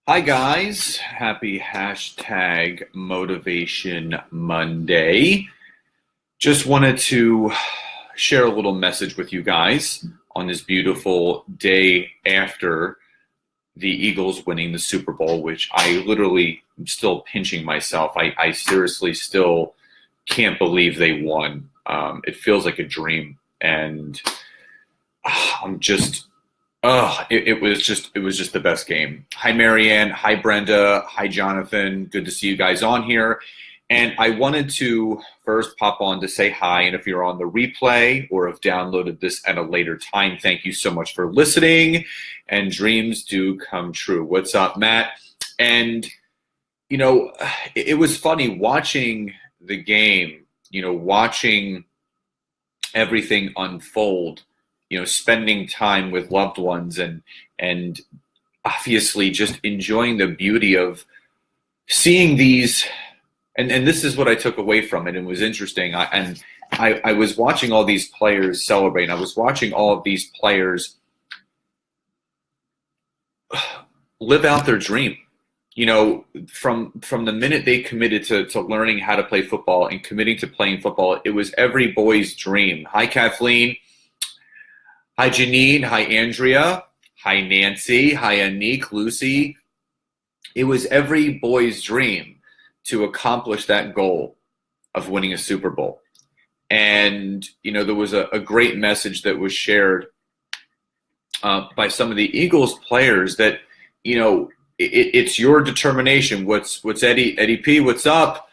Hi, guys. Happy hashtag Motivation Monday. Just wanted to share a little message with you guys on this beautiful day after the Eagles winning the Super Bowl, which I literally am still pinching myself. I seriously still can't believe they won. It feels like a dream. And I'm just it was just the best game. Hi, Marianne. Hi, Brenda. Hi, Jonathan. Good to see you guys on here. And I wanted to first pop on to say hi. And if you're on the replay or have downloaded this at a later time, thank you so much for listening. And dreams do come true. What's up, Matt? And, it was funny watching the game, watching everything unfold, spending time with loved ones and obviously just enjoying the beauty of seeing these. And this is what I took away from it. It was interesting. I was watching all these players celebrate. I was watching all of these players live out their dream. From the minute they committed to learning how to play football and committing to playing football, it was every boy's dream. Hi, Kathleen. Hi, Janine. Hi, Andrea. Hi, Nancy. Hi, Anique, Lucy. It was every boy's dream to accomplish that goal of winning a Super Bowl. And, there was a great message that was shared by some of the Eagles players that, it's your determination. What's Eddie P? What's up?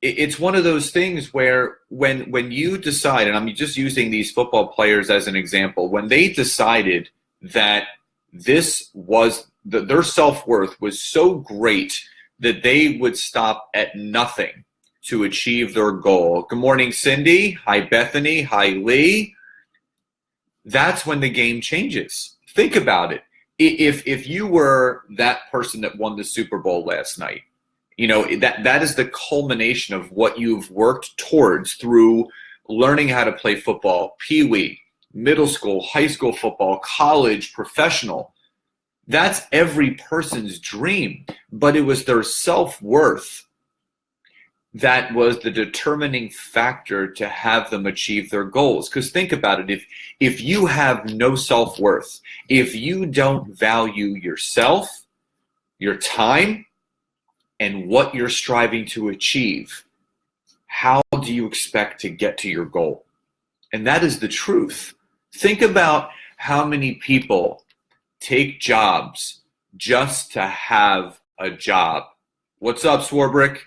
It's one of those things where when you decide, and I'm just using these football players as an example, when they decided that this was their self-worth was so great that they would stop at nothing to achieve their goal. Good morning, Cindy. Hi, Bethany. Hi, Lee. That's when the game changes. Think about it. If you were that person that won the Super Bowl last night, that is the culmination of what you've worked towards through learning how to play football, peewee, middle school, high school football, college, professional. That's every person's dream, but it was their self-worth that was the determining factor to have them achieve their goals. Because think about it, if you have no self-worth, if you don't value yourself, your time, and what you're striving to achieve, how do you expect to get to your goal? And that is the truth. Think about how many people take jobs just to have a job. What's up, Swarbrick?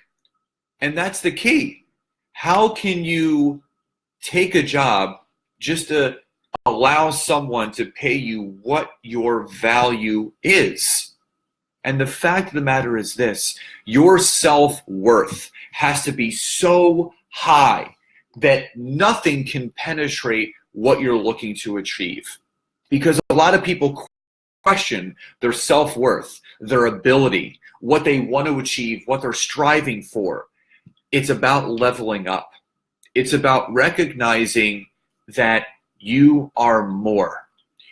And that's the key. How can you take a job just to allow someone to pay you what your value is? And the fact of the matter is this: your self-worth has to be so high that nothing can penetrate what you're looking to achieve. Because a lot of people question their self-worth, their ability, what they want to achieve, what they're striving for. It's about leveling up. It's about recognizing that you are more.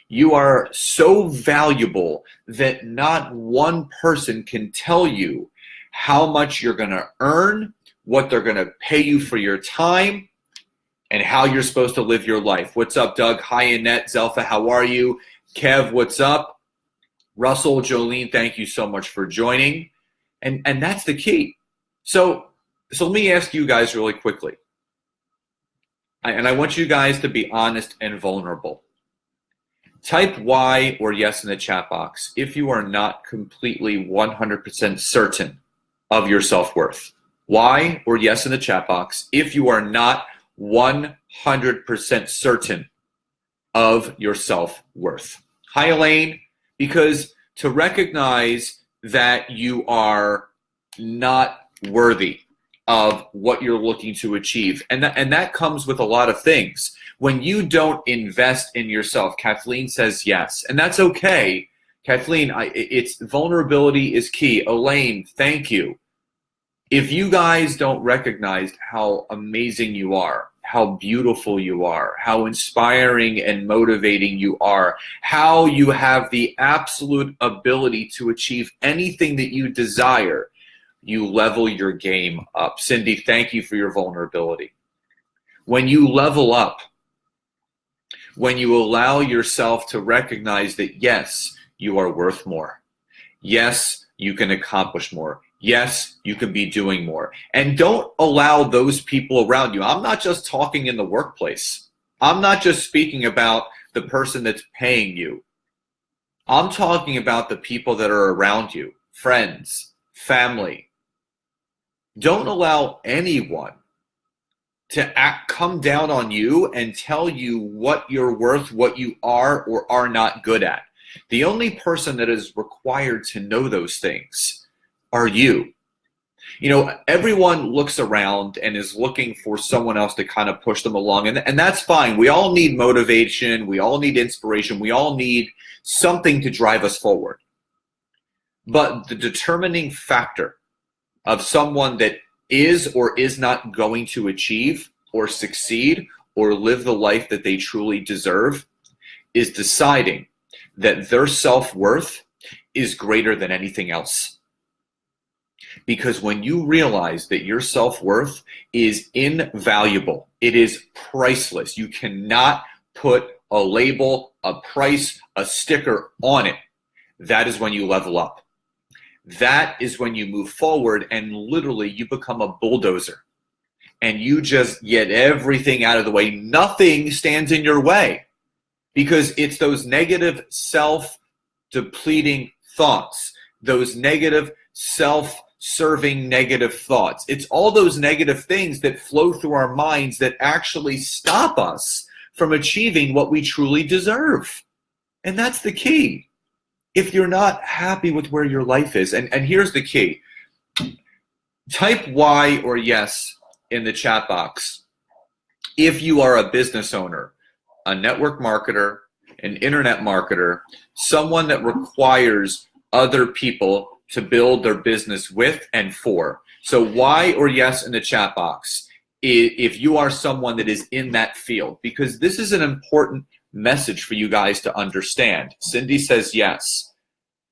You are so valuable that not one person can tell you how much you're going to earn, what they're going to pay you for your time, and how you're supposed to live your life. What's up, Doug? Hi, Annette. Zelfa, how are you? Kev, what's up? Russell, Jolene, thank you so much for joining. And that's the key. So let me ask you guys really quickly. And I want you guys to be honest and vulnerable. Type Y or yes in the chat box if you are not completely 100% certain of your self-worth. Y or yes in the chat box if you are not 100% certain of your self-worth. Hi, Elaine. Because to recognize that you are not worthy of what you're looking to achieve, and that comes with a lot of things. When you don't invest in yourself, Kathleen says yes, and that's okay. Kathleen, it's vulnerability is key. Elaine, thank you. If you guys don't recognize how amazing you are, how beautiful you are, how inspiring and motivating you are, how you have the absolute ability to achieve anything that you desire, you level your game up. Cindy, thank you for your vulnerability. When you level up, when you allow yourself to recognize that, yes, you are worth more. Yes, you can accomplish more. Yes, you can be doing more. And don't allow those people around you. I'm not just talking in the workplace. I'm not just speaking about the person that's paying you. I'm talking about the people that are around you, friends, family. Don't allow anyone to come down on you and tell you what you're worth, what you are or are not good at. The only person that is required to know those things are you. You know, everyone looks around and is looking for someone else to kind of push them along, and that's fine. We all need motivation. We all need inspiration. We all need something to drive us forward. But the determining factor of someone that is or is not going to achieve or succeed or live the life that they truly deserve is deciding that their self-worth is greater than anything else. Because when you realize that your self-worth is invaluable, it is priceless. You cannot put a label, a price, a sticker on it. That is when you level up. That is when you move forward and literally you become a bulldozer and you just get everything out of the way. Nothing stands in your way because it's those negative self-depleting thoughts, those negative self-serving negative thoughts. It's all those negative things that flow through our minds that actually stop us from achieving what we truly deserve. And that's the key. If you're not happy with where your life is, and here's the key, type Y or yes in the chat box if you are a business owner, a network marketer, an internet marketer, someone that requires other people to build their business with and for. So Y or yes in the chat box if you are someone that is in that field, because this is an important message for you guys to understand. Cindy says yes.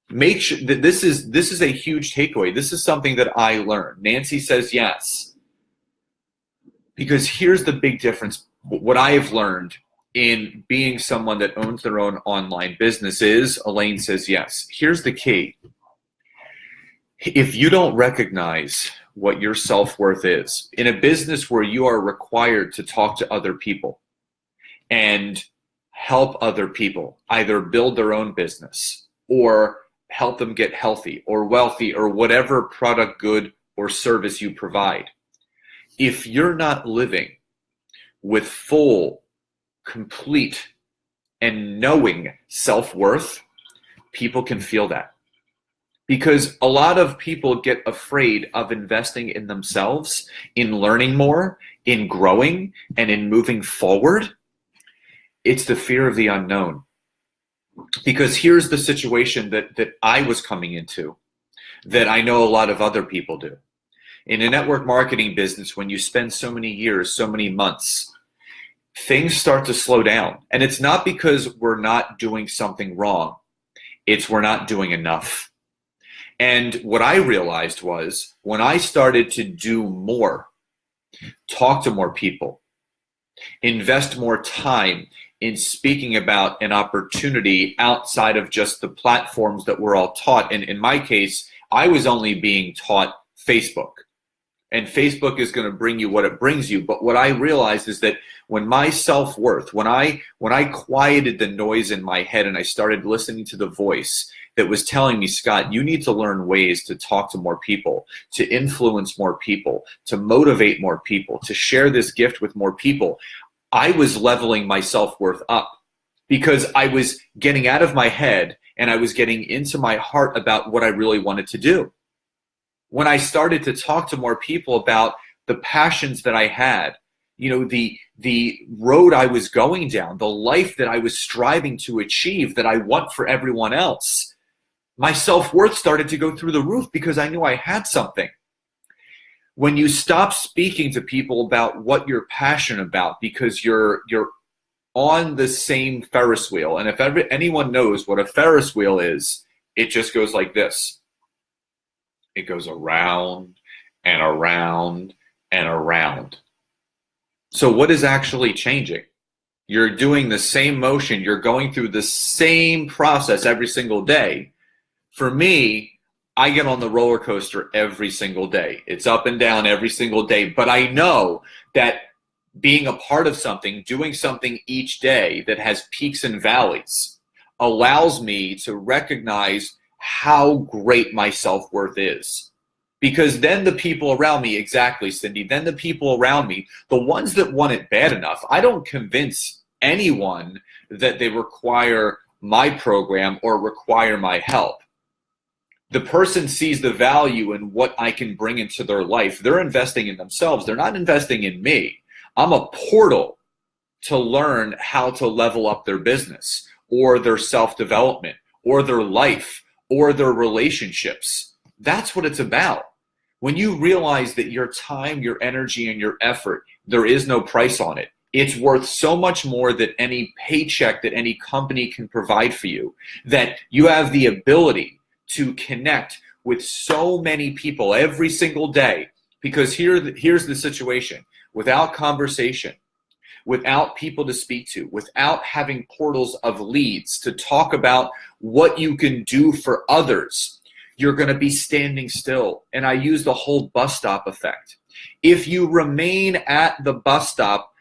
Make sure that this is a huge takeaway. This is something that I learned. Nancy says yes. Because here's the big difference. What I have learned in being someone that owns their own online business is, Elaine says yes. Here's the key. If you don't recognize what your self-worth is, in a business where you are required to talk to other people and help other people either build their own business or help them get healthy or wealthy or whatever product, good, or service you provide. If you're not living with full, complete, and knowing self-worth, people can feel that. Because a lot of people get afraid of investing in themselves, in learning more, in growing, and in moving forward. It's the fear of the unknown. Because here's the situation that I was coming into that I know a lot of other people do. In a network marketing business, when you spend so many years, so many months, things start to slow down. And it's not because we're not doing something wrong. It's we're not doing enough. And what I realized was when I started to do more, talk to more people, invest more time in speaking about an opportunity outside of just the platforms that we're all taught. And in my case, I was only being taught Facebook. And Facebook is going to bring you what it brings you. But what I realized is that when my self-worth, when I quieted the noise in my head and I started listening to the voice that was telling me, Scott, you need to learn ways to talk to more people, to influence more people, to motivate more people, to share this gift with more people, I was leveling my self-worth up because I was getting out of my head and I was getting into my heart about what I really wanted to do. When I started to talk to more people about the passions that I had, you know, the road I was going down, the life that I was striving to achieve that I want for everyone else, my self-worth started to go through the roof because I knew I had something. When you stop speaking to people about what you're passionate about because you're on the same Ferris wheel, and if anyone knows what a Ferris wheel is, it just goes like this. It goes around and around and around. So what is actually changing? You're doing the same motion. You're going through the same process every single day. For me, I get on the roller coaster every single day. It's up and down every single day. But I know that being a part of something, doing something each day that has peaks and valleys, allows me to recognize how great my self-worth is. Because then the people around me, exactly, Cindy, then the people around me, the ones that want it bad enough, I don't convince anyone that they require my program or require my help. The person sees the value in what I can bring into their life. They're investing in themselves. They're not investing in me. I'm a portal to learn how to level up their business or their self-development or their life or their relationships. That's what it's about. When you realize that your time, your energy, and your effort, there is no price on it. It's worth so much more than any paycheck that any company can provide for you, that you have the ability to connect with so many people every single day. Because here's the situation. Without conversation, without people to speak to, without having portals of leads to talk about what you can do for others, you're going to be standing still. And I use the whole bus stop effect. If you remain at the bus stop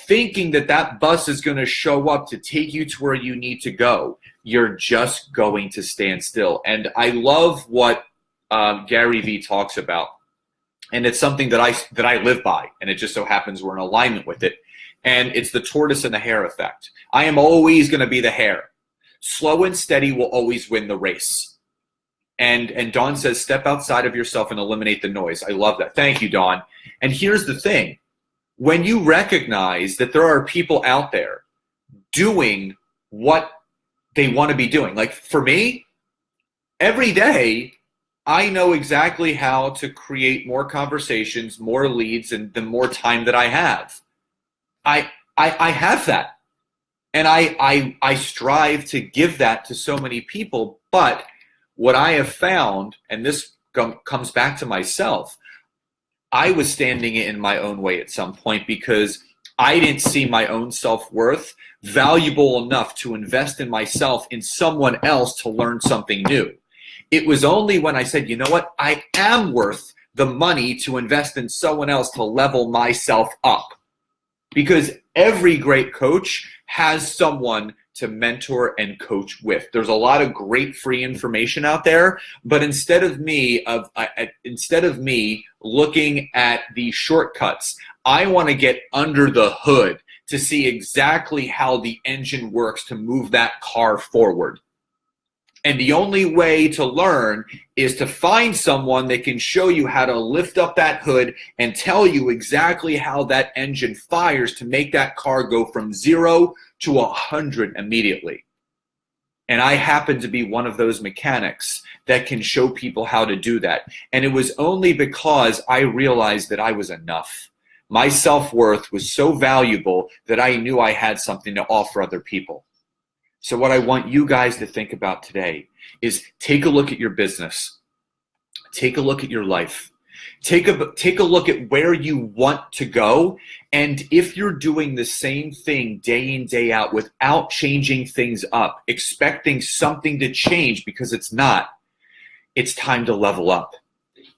thinking that that bus is going to show up to take you to where you need to go, you're just going to stand still. And I love what Gary Vee talks about. And it's something that I live by, and it just so happens we're in alignment with it. And it's the tortoise and the hare effect. I am always going to be the hare. Slow and steady will always win the race. And Dawn says, step outside of yourself and eliminate the noise. I love that. Thank you, Dawn. And here's the thing. When you recognize that there are people out there doing what they want to be doing, like for me, every day, I know exactly how to create more conversations, more leads, and the more time that I have. I have that. And I strive to give that to so many people. But what I have found, and this comes back to myself, I was standing in my own way at some point because I didn't see my own self-worth valuable enough to invest in myself in someone else to learn something new. It was only when I said, you know what, I am worth the money to invest in someone else to level myself up. Because every great coach has someone to mentor and coach with. There's a lot of great free information out there, but instead of me looking at the shortcuts, I want to get under the hood to see exactly how the engine works to move that car forward. And the only way to learn is to find someone that can show you how to lift up that hood and tell you exactly how that engine fires to make that car go from 0 to 100 immediately. And I happen to be one of those mechanics that can show people how to do that. And it was only because I realized that I was enough. My self-worth was so valuable that I knew I had something to offer other people. So what I want you guys to think about today is take a look at your business. Take a look at your life. Take a look at where you want to go. And if you're doing the same thing day in, day out without changing things up, expecting something to change because it's not, it's time to level up.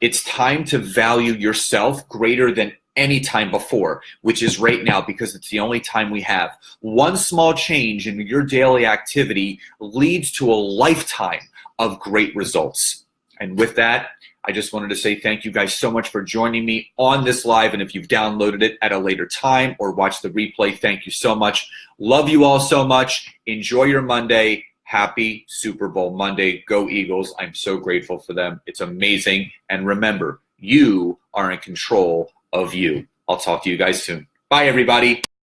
It's time to value yourself greater than any time before, which is right now because it's the only time we have. One small change in your daily activity leads to a lifetime of great results. And with that, I just wanted to say thank you guys so much for joining me on this live. And if you've downloaded it at a later time or watched the replay, thank you so much. Love you all so much. Enjoy your Monday. Happy Super Bowl Monday. Go Eagles. I'm so grateful for them. It's amazing. And remember, you are in control of you. I'll talk to you guys soon. Bye, everybody.